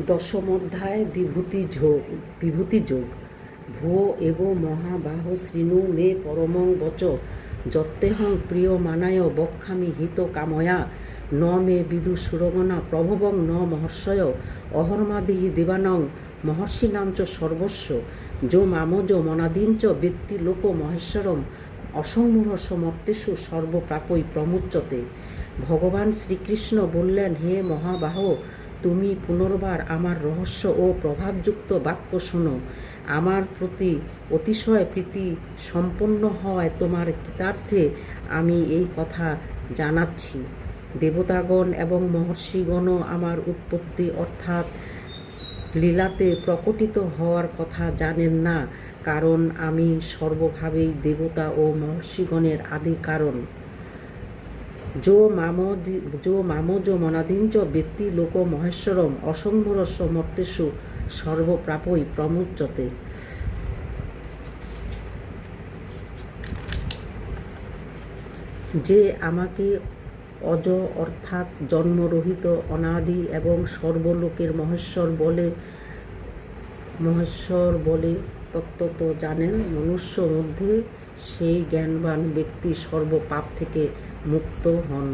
দশম অধ্যায় বিভূতিযোগ। ভুয়ো এব মহাবাহ শৃণু মে পরমং বচ যত্তেহং প্রিয়মানায় বক্ষামি হিত কাময়া ন মে বিদু সুরগণা প্রভবং ন মহর্ষয় অহর্মাদি দেবানং মহর্ষিণাঞ্চ সর্বস্ব যো মামজ মনাদীঞ্চ বৃত্তি লোক মহেশ্বরম অসংমূঢ় মর্তেষু সর্বপ্রাপৈ প্রমুচ্যতে। ভগবান শ্রীকৃষ্ণ বললেন, হে মহাবাহ, তুমি পুনর্বার আমার রহস্য ও প্রভাবযুক্ত বাক্য শোনো। আমার প্রতি অতিশয় প্রীতি সম্পন্ন হওয়ায় তোমার কৃতার্থে আমি এই কথা জানাচ্ছি। দেবতাগণ এবং মহর্ষিগণও আমার উৎপত্তি অর্থাৎ লীলাতে প্রকটিত হওয়ার কথা জানেন না, কারণ আমি সর্বভাবেই দেবতা ও মহর্ষিগণের আদি কারণ। যো মামজ মনাদীঞ্চ বৃত্তি লোক মহেশ্বরম অসংভরস্য মর্তেষু সর্বপ্রাপৈ প্রমুচ্যতে। যে আমাকে অজ অর্থাৎ জন্মরহিত অনাদি এবং সর্বলোকের মহেশ্বর বলে তত্ত্বত জানেন, মনুষ্য মধ্যে সেই জ্ঞানবান ব্যক্তি সর্বপাপ থেকে মুক্ত হন।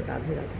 রাধে রাধে।